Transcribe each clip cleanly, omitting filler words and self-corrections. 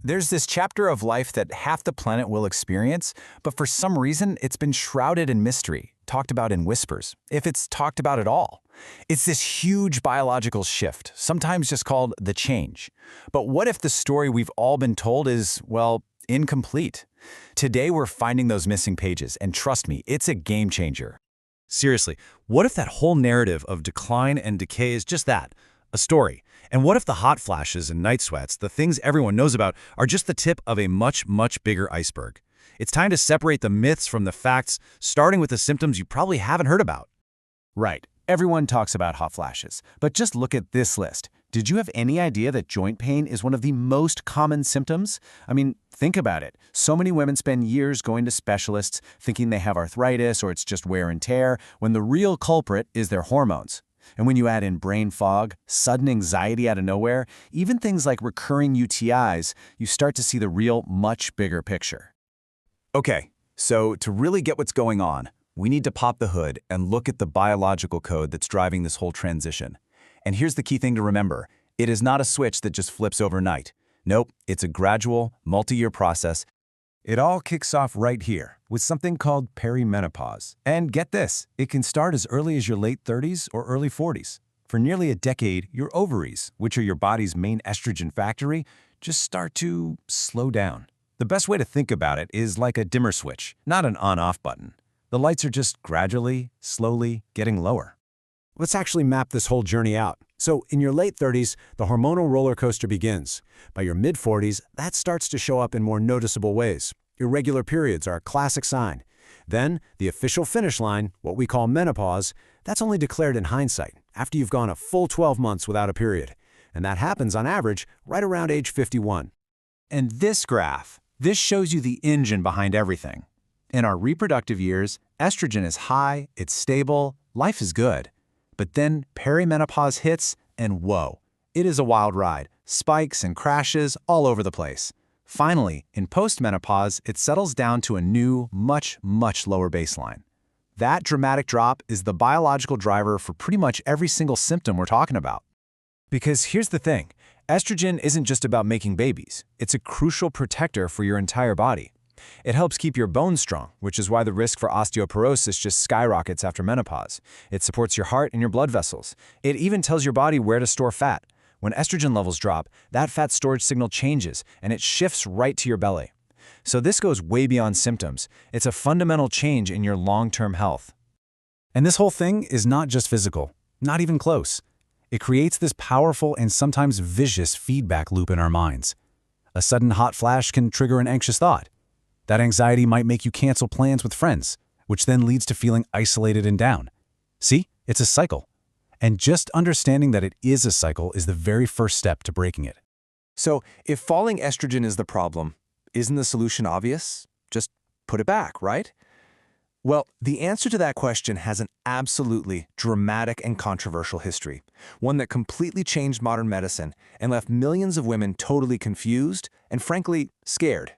There's this chapter of life that half the planet will experience, but for some reason, it's been shrouded in mystery, talked about in whispers, if it's talked about at all. It's this huge biological shift, sometimes just called the change. But what if the story we've all been told is, well, incomplete? Today, we're finding those missing pages, and trust me, it's a game changer. Seriously, what if that whole narrative of decline and decay is just that, a story? And what if the hot flashes and night sweats, the things everyone knows about, are just the tip of a much, much bigger iceberg? It's time to separate the myths from the facts, starting with the symptoms you probably haven't heard about. Right. Everyone talks about hot flashes, but just look at this list. Did you have any idea that joint pain is one of the most common symptoms? I mean, think about it. So many women spend years going to specialists thinking they have arthritis or it's just wear and tear, when the real culprit is their hormones. And when you add in brain fog, sudden anxiety out of nowhere, even things like recurring UTIs, you start to see the real, much bigger picture. Okay, so to really get what's going on, we need to pop the hood and look at the biological code that's driving this whole transition. And here's the key thing to remember. It is not a switch that just flips overnight. Nope, it's a gradual, multi-year process. It all kicks off right here with something called perimenopause. And get this, it can start as early as your late 30s or early 40s. For nearly a decade, your ovaries, which are your body's main estrogen factory, just start to slow down. The best way to think about it is like a dimmer switch, not an on-off button. The lights are just gradually, slowly getting lower. Let's actually map this whole journey out. So in your late 30s, the hormonal roller coaster begins. By your mid-40s, that starts to show up in more noticeable ways. Irregular periods are a classic sign. Then, the official finish line, what we call menopause, that's only declared in hindsight, after you've gone a full 12 months without a period. And that happens, on average, right around age 51. And this graph, this shows you the engine behind everything. In our reproductive years, estrogen is high, it's stable, life is good. But then perimenopause hits, and whoa, it is a wild ride. Spikes and crashes all over the place. Finally, in postmenopause, it settles down to a new, much, much lower baseline. That dramatic drop is the biological driver for pretty much every single symptom we're talking about. Because here's the thing, estrogen isn't just about making babies. It's a crucial protector for your entire body. It helps keep your bones strong, which is why the risk for osteoporosis just skyrockets after menopause. It supports your heart and your blood vessels. It even tells your body where to store fat. When estrogen levels drop, that fat storage signal changes, and it shifts right to your belly. So this goes way beyond symptoms. It's a fundamental change in your long-term health. And this whole thing is not just physical, not even close. It creates this powerful and sometimes vicious feedback loop in our minds. A sudden hot flash can trigger an anxious thought. That anxiety might make you cancel plans with friends, which then leads to feeling isolated and down. See, it's a cycle. And just understanding that it is a cycle is the very first step to breaking it. So, if falling estrogen is the problem, isn't the solution obvious? Just put it back, right? Well, the answer to that question has an absolutely dramatic and controversial history, one that completely changed modern medicine and left millions of women totally confused and, frankly, scared.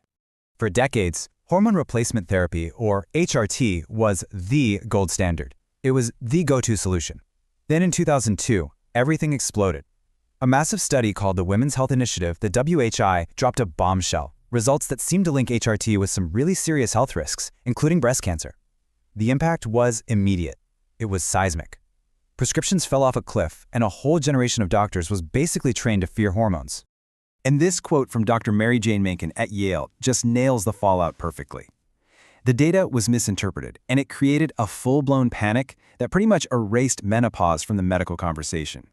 For decades, hormone replacement therapy, or HRT, was the gold standard. It was the go-to solution. Then in 2002, everything exploded. A massive study called the Women's Health Initiative, the WHI, dropped a bombshell, results that seemed to link HRT with some really serious health risks, including breast cancer. The impact was immediate. It was seismic. Prescriptions fell off a cliff, and a whole generation of doctors was basically trained to fear hormones. And this quote from Dr. Mary Jane Mencken at Yale just nails the fallout perfectly. The data was misinterpreted, and it created a full-blown panic that pretty much erased menopause from the medical conversation.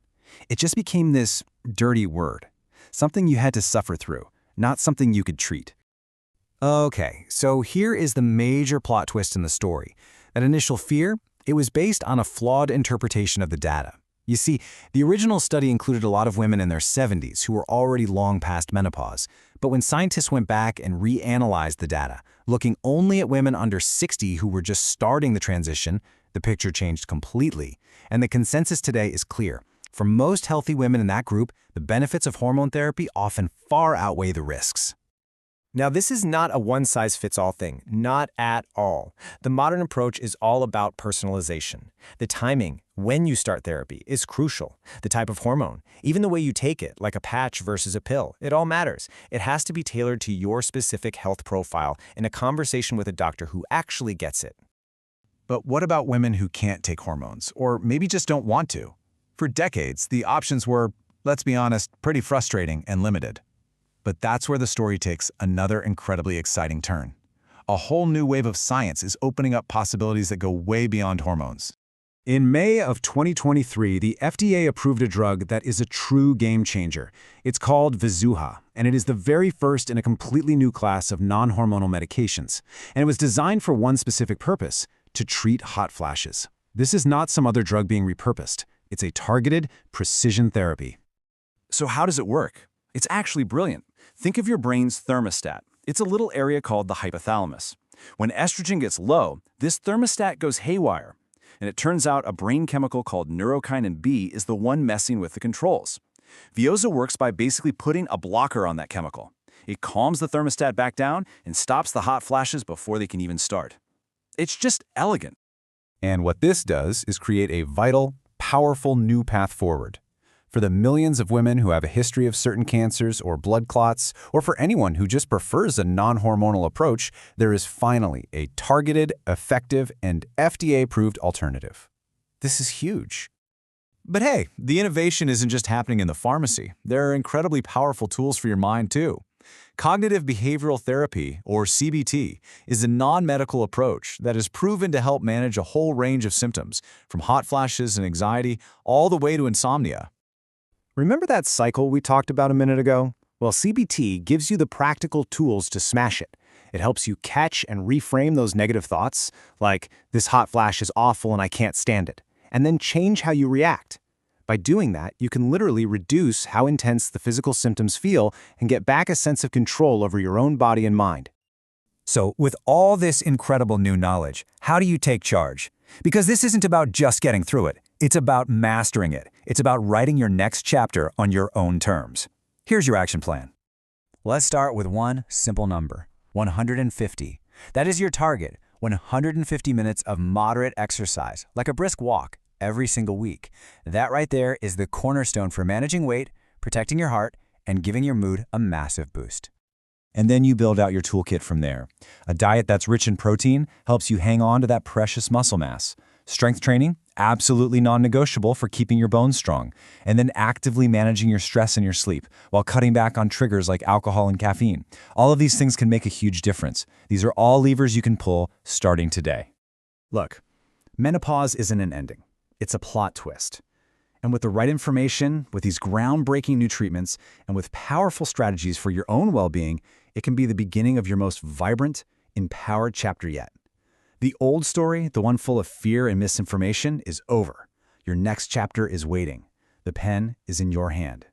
It just became this dirty word, something you had to suffer through, not something you could treat. Okay, so here is the major plot twist in the story. That initial fear, it was based on a flawed interpretation of the data. You see, the original study included a lot of women in their 70s who were already long past menopause. But when scientists went back and reanalyzed the data, looking only at women under 60 who were just starting the transition, the picture changed completely. And the consensus today is clear. For most healthy women in that group, the benefits of hormone therapy often far outweigh the risks. Now, this is not a one-size-fits-all thing, not at all. The modern approach is all about personalization. The timing, when you start therapy, is crucial. The type of hormone, even the way you take it, like a patch versus a pill, it all matters. It has to be tailored to your specific health profile in a conversation with a doctor who actually gets it. But what about women who can't take hormones, or maybe just don't want to? For decades, the options were, let's be honest, pretty frustrating and limited. But that's where the story takes another incredibly exciting turn. A whole new wave of science is opening up possibilities that go way beyond hormones. In May of 2023, the FDA approved a drug that is a true game changer. It's called Vizuha, and it is the very first in a completely new class of non-hormonal medications. And it was designed for one specific purpose: to treat hot flashes. This is not some other drug being repurposed. It's a targeted, precision therapy. So how does it work? It's actually brilliant. Think of your brain's thermostat. It's a little area called the hypothalamus. When estrogen gets low, this thermostat goes haywire. And it turns out a brain chemical called neurokinin B is the one messing with the controls. Vizuha works by basically putting a blocker on that chemical. It calms the thermostat back down and stops the hot flashes before they can even start. It's just elegant. And what this does is create a vital, powerful new path forward. For the millions of women who have a history of certain cancers or blood clots, or for anyone who just prefers a non-hormonal approach, there is finally a targeted, effective, and FDA-approved alternative. This is huge. But hey, the innovation isn't just happening in the pharmacy. There are incredibly powerful tools for your mind, too. Cognitive behavioral therapy, or CBT, is a non-medical approach that is proven to help manage a whole range of symptoms, from hot flashes and anxiety all the way to insomnia. Remember that cycle we talked about a minute ago? Well, CBT gives you the practical tools to smash it. It helps you catch and reframe those negative thoughts, like, this hot flash is awful and I can't stand it, and then change how you react. By doing that, you can literally reduce how intense the physical symptoms feel and get back a sense of control over your own body and mind. So, with all this incredible new knowledge, how do you take charge? Because this isn't about just getting through it. It's about mastering it. It's about writing your next chapter on your own terms. Here's your action plan. Let's start with one simple number: 150. That is your target, 150 minutes of moderate exercise, like a brisk walk, every single week. That right there is the cornerstone for managing weight, protecting your heart, and giving your mood a massive boost. And then you build out your toolkit from there. A diet that's rich in protein helps you hang on to that precious muscle mass. Strength training, absolutely non-negotiable for keeping your bones strong. And then actively managing your stress and your sleep while cutting back on triggers like alcohol and caffeine. All of these things can make a huge difference. These are all levers you can pull starting today. Look, menopause isn't an ending. It's a plot twist. And with the right information, with these groundbreaking new treatments, and with powerful strategies for your own well-being, it can be the beginning of your most vibrant, empowered chapter yet. The old story, the one full of fear and misinformation, is over. Your next chapter is waiting. The pen is in your hand.